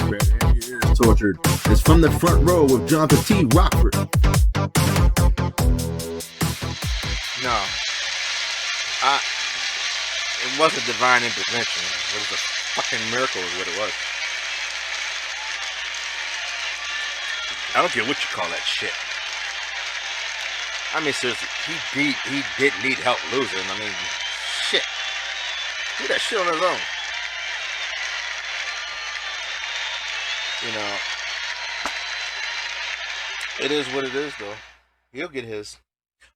prepared and your ears tortured. It's From the Front Row with Johnathan T. Rokford. No. It wasn't divine intervention. It was a fucking miracle is what it was. I don't care what you call that shit. I mean, seriously, he did need help losing. I mean, shit. Do that shit on his own. You know, it is what it is, though. He'll get his.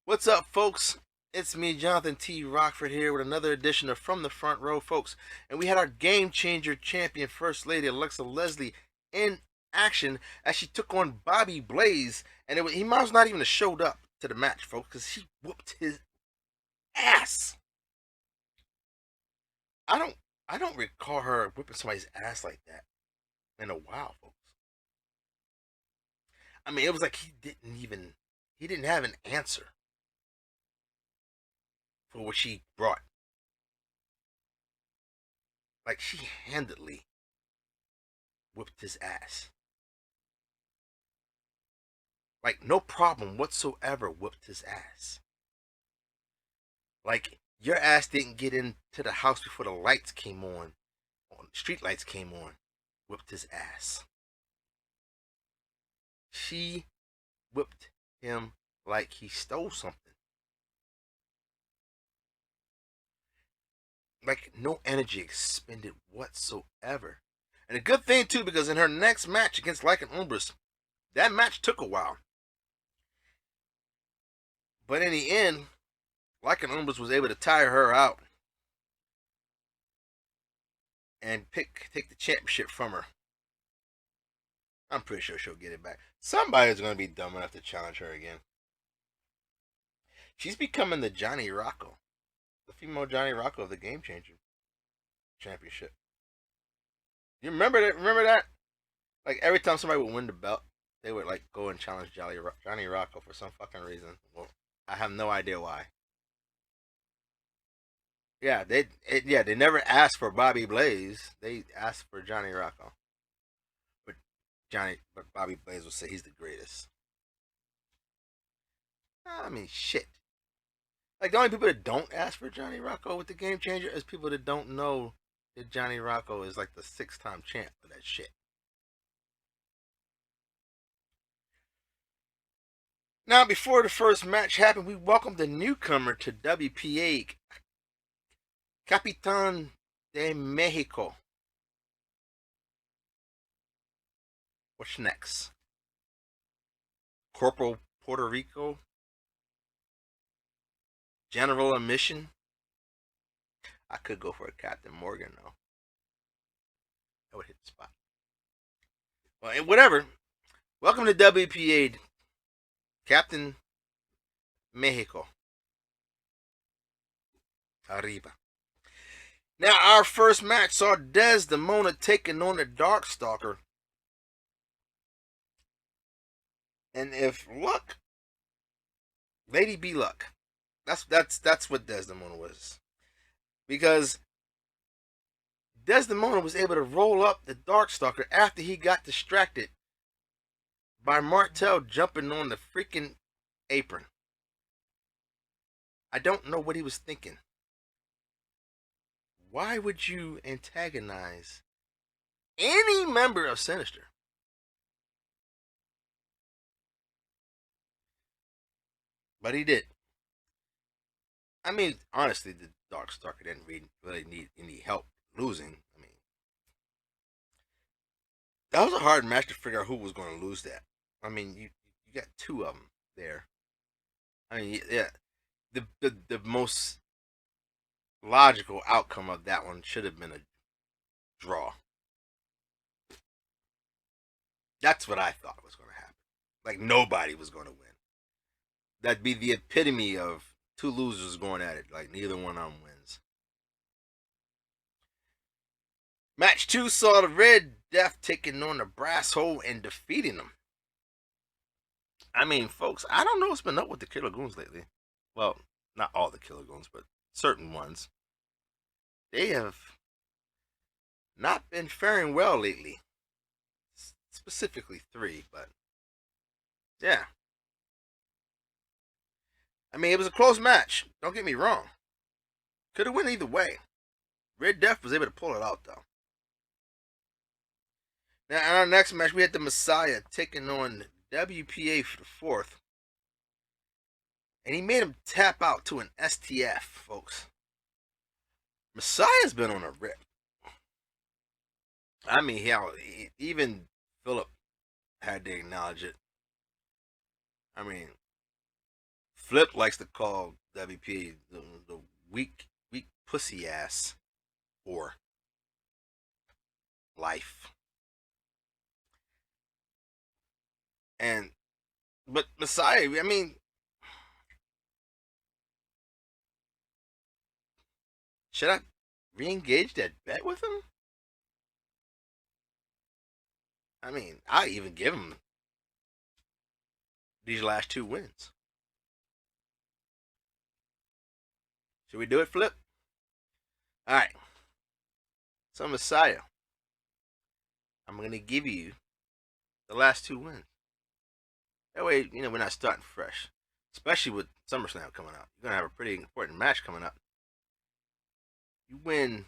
What's up, folks? It's me, Johnathan T. Rokford, here with another edition of From the Front Row, folks. And we had our Game Changer champion, First Lady Alexa Leslie, in action as she took on Bobby Blaze. And he might as well not even have showed up to the match, folks, because she whooped his ass. I don't recall her whipping somebody's ass like that in a while, folks. I mean, it was like he didn't have an answer for what she brought. Like, she handedly whipped his ass. Like, no problem whatsoever whipped his ass. Like, your ass didn't get into the house before the lights came on. Street lights came on. Whipped his ass. She whipped him like he stole something. Like, no energy expended whatsoever. And a good thing, too, because in her next match against Lycan Umbris, that match took a while. But in the end, Lycan Umbris was able to tire her out and take the championship from her. I'm pretty sure she'll get it back. Somebody's going to be dumb enough to challenge her again. She's becoming the Johnny Rocco. The female Johnny Rocco of the Game Changer Championship. You remember that? Remember that? Like, every time somebody would win the belt, they would like go and challenge Johnny Rocco for some fucking reason. Well, I have no idea why. Yeah, they never asked for Bobby Blaze. They asked for Johnny Rocco. But Bobby Blaze will say he's the greatest. I mean, shit. Like, the only people that don't ask for Johnny Rocco with the Game Changer is people that don't know that Johnny Rocco is like the 6-time champ of that shit. Now, before the first match happened, we welcomed the newcomer to WPA, Capitan de Mexico. What's next? Corporal Puerto Rico? General Admission? I could go for a Captain Morgan, though. That would hit the spot. Well, whatever. Welcome to WPA, Captain Mexico. Arriba. Now, our first match saw Desdemona taking on the Darkstalker. And if luck, Lady B luck. That's what Desdemona was. Because Desdemona was able to roll up the Darkstalker after he got distracted by Martel jumping on the freaking apron. I don't know what he was thinking. Why would you antagonize any member of Sinister? But he did. I mean, honestly, the Darkstalker didn't really need any help losing. I mean, that was a hard match to figure out who was going to lose that. I mean, you got two of them there. I mean, yeah, the most logical outcome of that one should have been a draw. That's what I thought was going to happen. Like, nobody was going to win. That'd be the epitome of two losers going at it. Like, neither one of them wins. Match 2 saw the Red Death taking on the Brass Hole and defeating them. I mean, folks, I don't know what's been up with the Killer Goons lately. Well, not all the Killer Goons, but certain ones. They have not been faring well lately. specifically 3, but yeah. I mean, it was a close match. Don't get me wrong. Could have went either way. Red Death was able to pull it out, though. Now, in our next match, we had the Messiah taking on WPA for the 4th. And he made him tap out to an STF, folks. Messiah's been on a rip. I mean, hell, even Philip had to acknowledge it. I mean, Flip likes to call WPA the weak pussy ass or life. But Messiah, I mean, should I re-engage that bet with him? I mean, I even give him these last 2 wins. Should we do it, Flip? Alright. So, Messiah, I'm going to give you the last 2 wins. That way, we're not starting fresh. Especially with SummerSlam coming up. You're going to have a pretty important match coming up. You win,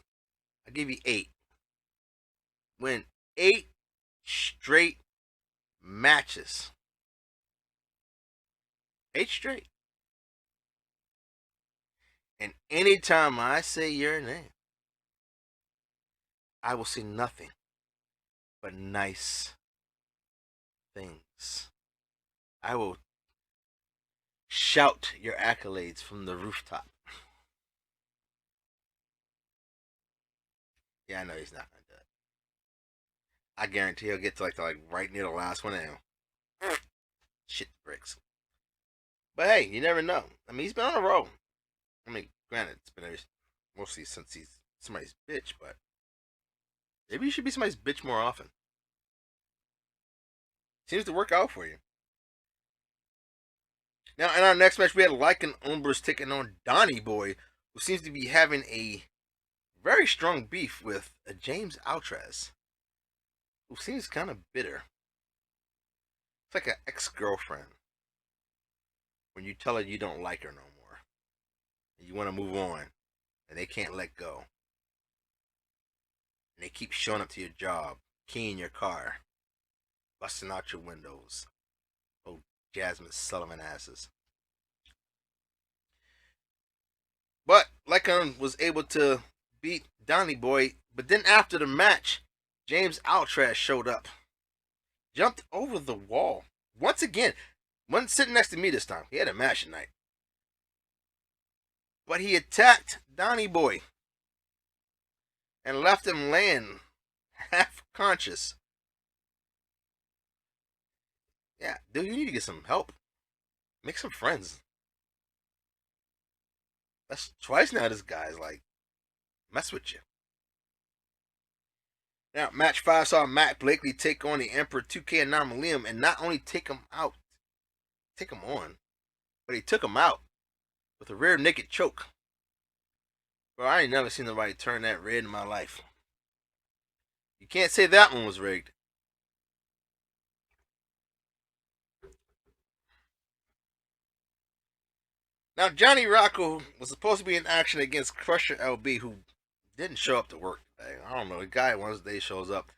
I give you 8. Win 8 straight matches. 8 straight. And anytime I say your name, I will say nothing but nice things. I will shout your accolades from the rooftop. Yeah, I know he's not gonna do it. I guarantee he'll get to like right near the last one and shit bricks. But hey, you never know. I mean, he's been on a roll. I mean, granted, it's been mostly since he's somebody's bitch, but maybe you should be somebody's bitch more often. Seems to work out for you. Now, in our next match, we had Lycan Umbers taking on Donnie Boy, who seems to be having a very strong beef with James Altrez, who seems kind of bitter. It's like an ex-girlfriend when you tell her you don't like her no more, and you want to move on, and they can't let go, and they keep showing up to your job, keying your car, busting out your windows. Oh, Jasmine Sullivan asses. But Lycan was able to beat Donnie Boy, but then after the match, James Altrez showed up. Jumped over the wall. Once again, wasn't sitting next to me this time. He had a match tonight. But he attacked Donnie Boy and left him laying half conscious. Yeah, dude, you need to get some help. Make some friends. That's twice now this guy's like mess with you. Now, match 5 saw Matt Blakely take on the Emperor 2K Anomalium and not only take him on, but he took him out with a rear naked choke. Bro, I ain't never seen nobody turn that red in my life. You can't say that one was rigged. Now, Johnny Rocco was supposed to be in action against Crusher LB, who didn't show up to work today. I don't know. The guy one day shows up,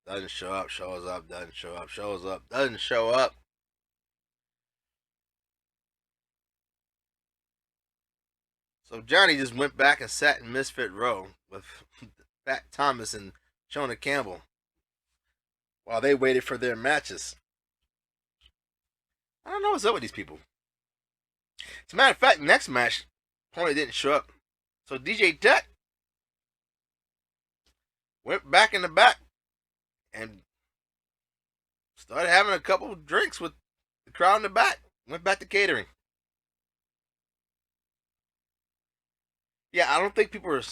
doesn't show up, shows up, doesn't show up, shows up, doesn't show up. So Johnny just went back and sat in Misfit Row with Fat Thomas and Shona Campbell while they waited for their matches. I don't know what's up with these people. As a matter of fact, next match, Pony didn't show up. So DJ Tech went back in the back and started having a couple of drinks with the crowd in the back. Went back to catering. Yeah, I don't think people are.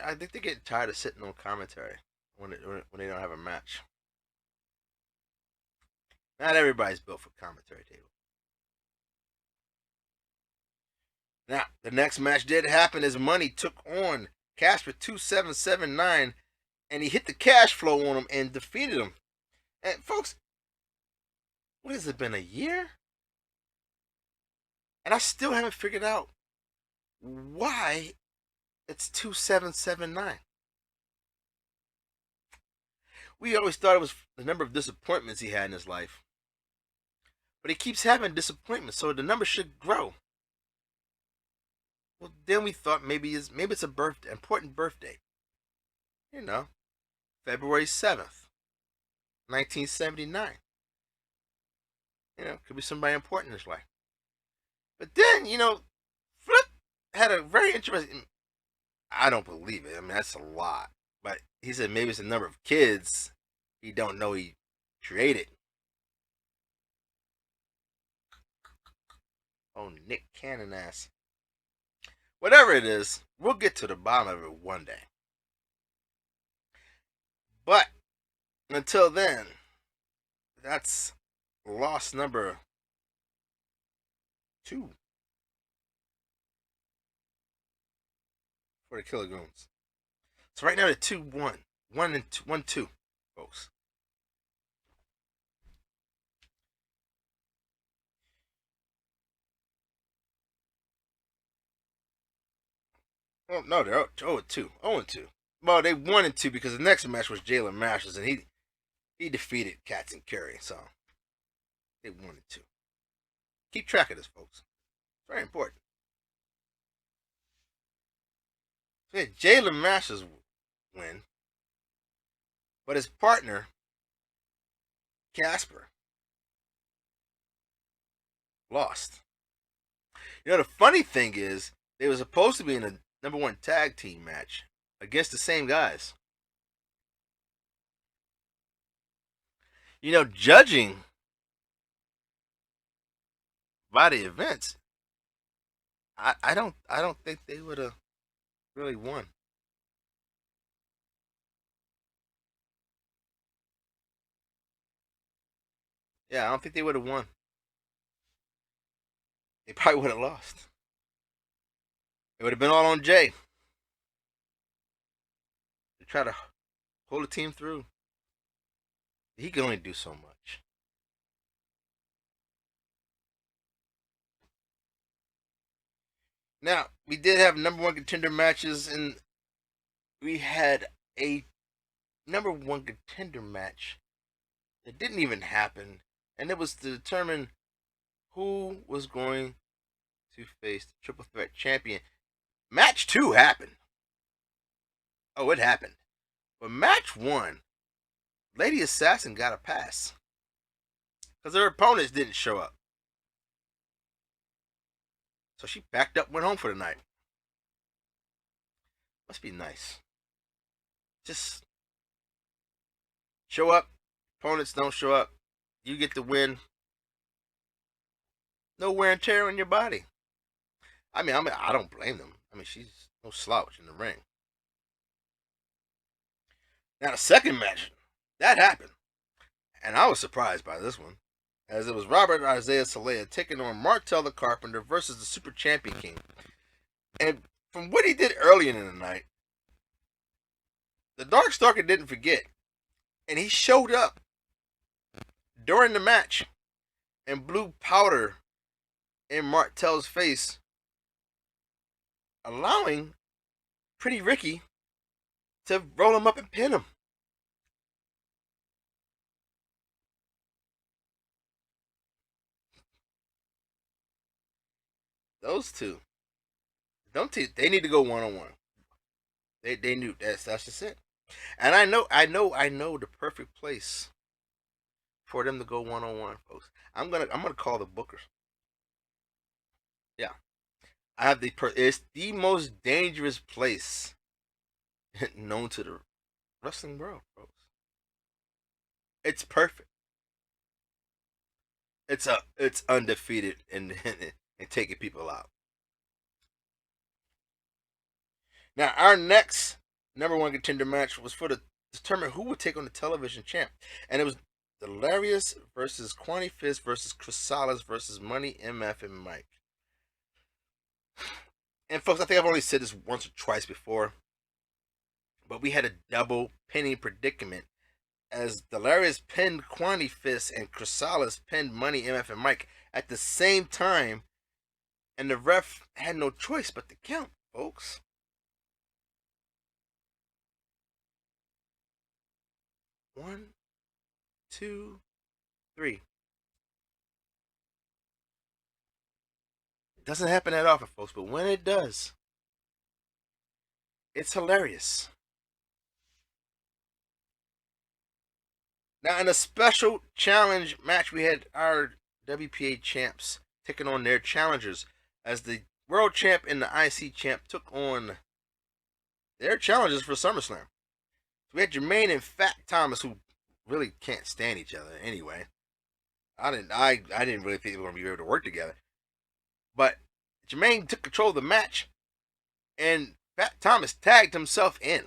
I think they get tired of sitting on commentary when they don't have a match. Not everybody's built for commentary table. Now, the next match did happen as Money took on Casper 2779, and he hit the cash flow on him and defeated him. And folks, what has it been, a year? And I still haven't figured out why it's 2779. We always thought it was the number of disappointments he had in his life. But he keeps having disappointments, so the number should grow. Well, then we thought maybe it's a birthday, important birthday. You know, February 7th, 1979. You know, could be somebody important in his life. But then, Flip had a very interesting. I don't believe it. I mean, that's a lot. But he said maybe it's the number of kids he don't know he created. Oh, Nick Cannon ass. Whatever it is, we'll get to the bottom of it one day. But until then, that's loss number 2 for the Kilograms. So right now they're 2-1, 1-2, folks. Oh no, they're 0-2, 0-2. Well, they 1-2 because the next match was Jalen Masters, and he defeated Katz and Curry, so they 1-2. Keep track of this, folks. It's very important. So yeah, Jalen Masters win, but his partner Casper lost. The funny thing is they were supposed to be in a #1 tag team match against the same guys. Judging by the events, I don't think they would have really won. Yeah, I don't think they would have won. They probably would have lost. It would have been all on Jay to try to pull the team through. He can only do so much. Now, we did have #1 contender matches, and we had a #1 contender match that didn't even happen, and it was to determine who was going to face the Triple Threat Champion. Match 2 happened. Oh, it happened. But match 1, Lady Assassin got a pass because her opponents didn't show up. So she backed up, went home for the night. Must be nice. Just show up. Opponents don't show up. You get the win. No wear and tear on your body. I mean, I don't blame them. I mean, she's no slouch in the ring. Now the second match, that happened. And I was surprised by this one, as it was Robert Isaiah Saleh taking on Martel the Carpenter versus the Super Champion King. And from what he did earlier in the night, the Darkstalker didn't forget. And he showed up during the match and blew powder in Martel's face, allowing Pretty Ricky to roll him up and pin him. Those two, they need to go 1-on-1. They knew that's just it. And I know the perfect place for them to go 1-on-1, folks. I'm gonna call the bookers. Yeah, it's the most dangerous place known to the wrestling world, folks. It's perfect. It's undefeated and taking people out. Now our next #1 contender match was for the determine who would take on the television champ, and it was Delirious versus Quanty Fist versus Chris Salas versus Money MF and Mike. And folks, I think I've only said this once or twice before, but we had a double penny predicament as Delarious pinned Quanti Fist and Chrysalis pinned Money, MF, and Mike at the same time, and the ref had no choice but to count, folks. One, two, three. It doesn't happen that often, folks, but when it does, it's hilarious. Now, in a special challenge match, we had our WPA champs taking on their challengers as the world champ and the IC champ took on their challengers for SummerSlam. So we had Jermaine and Fat Thomas, who really can't stand each other anyway. I didn't really think they were going to be able to work together. But Jermaine took control of the match, and Fat Thomas tagged himself in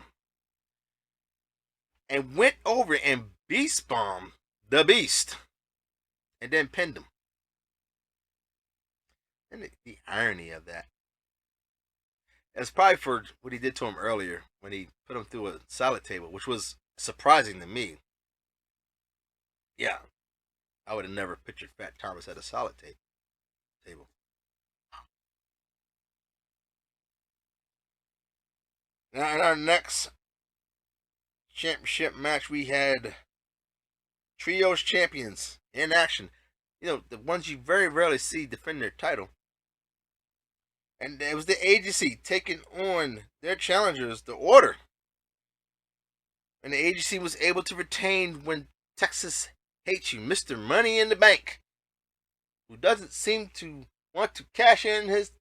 and went over and beast bombed the Beast and then pinned him. And the irony of that. It's probably for what he did to him earlier when he put him through a salad table, which was surprising to me. Yeah, I would have never pictured Fat Thomas at a salad table. Now, in our next championship match, we had Trios champions in action. You know, the ones you very rarely see defend their title. And it was the agency taking on their challengers, the Order. And the agency was able to retain When Texas Hates You, Mr. Money in the Bank, who doesn't seem to want to cash in his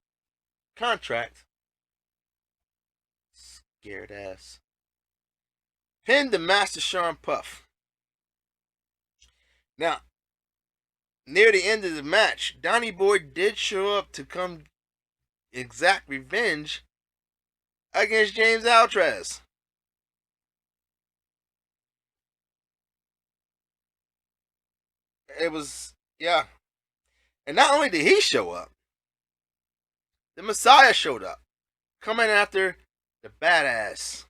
contract. Scared ass. Pinned the Master Sean Puff. Now, near the end of the match, Donnie Boy did show up to come exact revenge against James Altrez. It was, yeah. And not only did he show up, the Messiah showed up, coming after the badass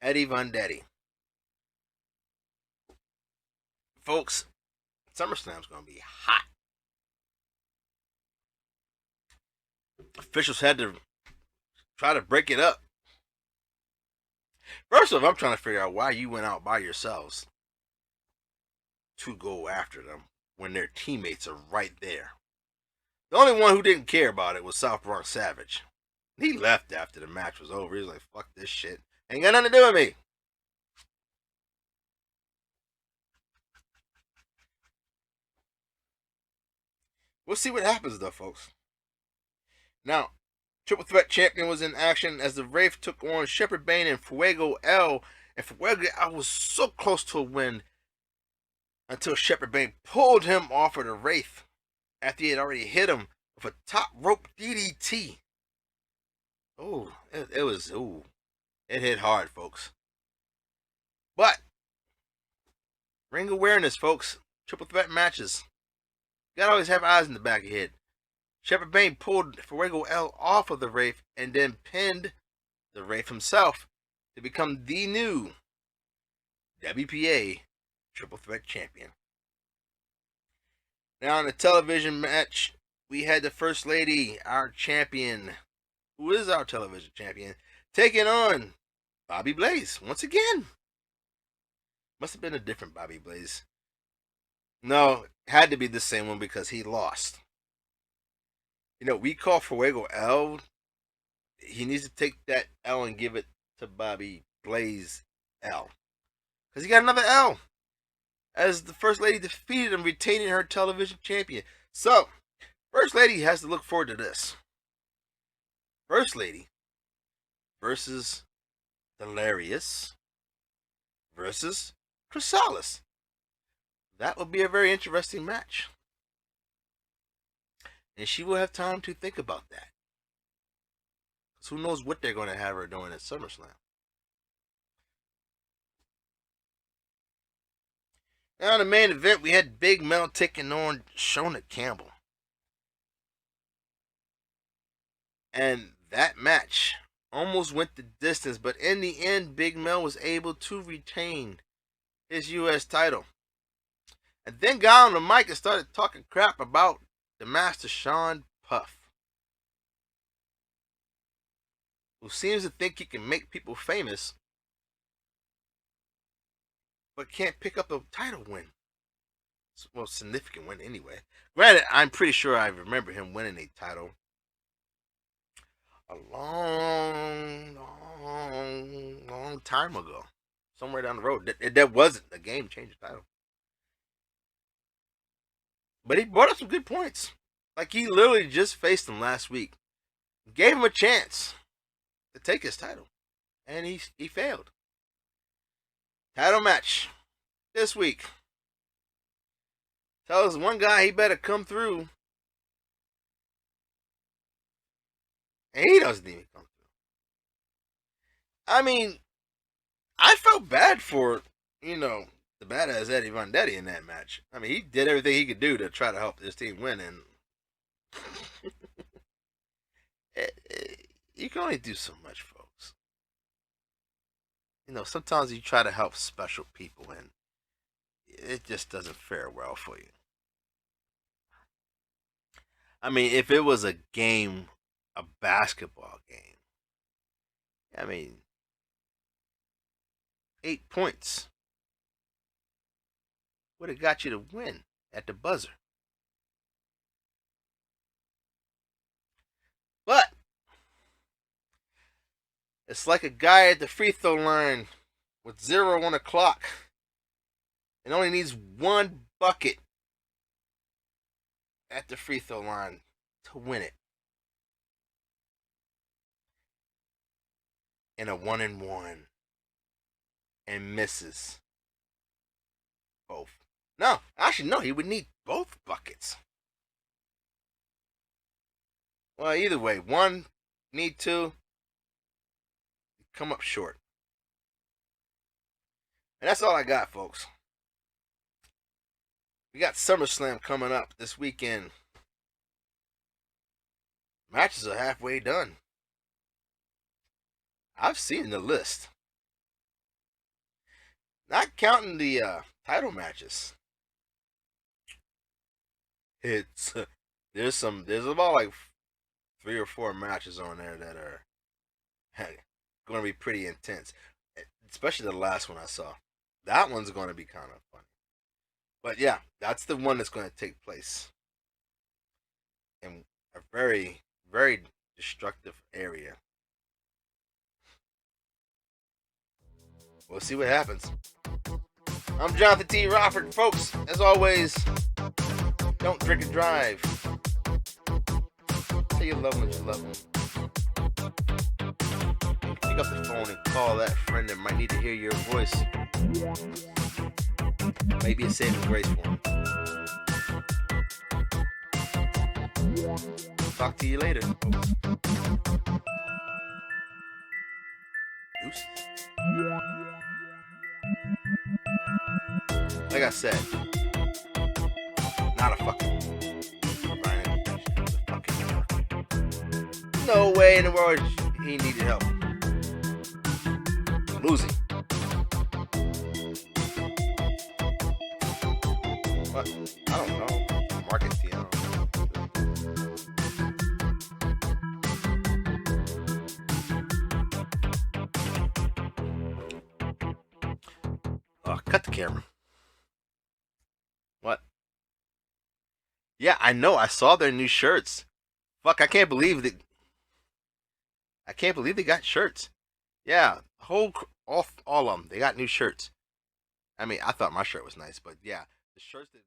Eddie Vendetti. Folks, SummerSlam's going to be hot. Officials had to try to break it up. First off, I'm trying to figure out why you went out by yourselves to go after them when their teammates are right there. The only one who didn't care about it was South Bronx Savage. He left after the match was over. He was like, fuck this shit. Ain't got nothing to do with me. We'll see what happens though, folks. Now, Triple Threat Champion was in action as the Wraith took on Shepherd Bane and Fuego L. And Fuego L was so close to a win until Shepherd Bane pulled him off of the Wraith after he had already hit him with a top rope DDT. Oh, it hit hard, folks. But ring awareness, folks. Triple threat matches. You gotta always have eyes in the back of your head. Shepherd Bane pulled Fuego L off of the Wraith and then pinned the Wraith himself to become the new WPA Triple Threat Champion. Now in the television match, we had the First Lady, our champion, who is our television champion, taking on Bobby Blaze once again. Must have been a different Bobby Blaze. No, it had to be the same one because he lost. You know, we call Fuego L. He needs to take that L and give it to Bobby Blaze L. Because he got another L. As the First Lady defeated him, retaining her television champion. So, First Lady has to look forward to this. First Lady versus Delarious versus Chrysalis. That will be a very interesting match. And she will have time to think about that. Because who knows what they're going to have her doing at SummerSlam. Now in the main event, we had Big Mel taking on Shona Campbell. And that match almost went the distance, but in the end, Big Mel was able to retain his U.S. title. And then got on the mic and started talking crap about the master Sean Puff, who seems to think he can make people famous, but can't pick up a title win. Well, significant win anyway. Granted, I'm pretty sure I remember him winning a title a long time ago. Somewhere down the road. That wasn't a game changer title. But he brought up some good points. Like, he literally just faced him last week. Gave him a chance to take his title. And he failed. Title match this week. Tells one guy he better come through. And he doesn't even come through. I mean, I felt bad for, the badass Eddie Vendetti in that match. I mean, he did everything he could do to try to help his team win, and you can only do so much, folks. Sometimes you try to help special people, and it just doesn't fare well for you. I mean, if it was a game, a basketball game, I mean, 8 points would have got you to win at the buzzer. But it's like a guy at the free throw line with 0 on the clock and only needs 1 bucket at the free throw line to win it. In a 1-and-1 and misses both. No, actually, no, he would need both buckets. Well, either way, 1, need 2, come up short. And that's all I got, folks. We got SummerSlam coming up this weekend. Matches are halfway done. I've seen the list. Not counting the title matches. There's about like 3 or 4 matches on there that are going to be pretty intense. Especially the last one I saw. That one's going to be kind of funny. But yeah, that's the one that's going to take place in a very, very destructive area. We'll see what happens. I'm Johnathan T. Rokford, folks. As always, don't drink and drive. Tell your loved ones you love them. Pick up the phone and call that friend that might need to hear your voice. Maybe a saving grace for him. Talk to you later, folks. Deuces. Like I said, not a fucking no way in the world he needed help. Losing. What? I don't know. Market Thia. Oh, cut the camera. What? Yeah, I know. I saw their new shirts. Fuck, I can't believe they got shirts. Yeah, all of them. They got new shirts. I mean, I thought my shirt was nice, but yeah, the shirts that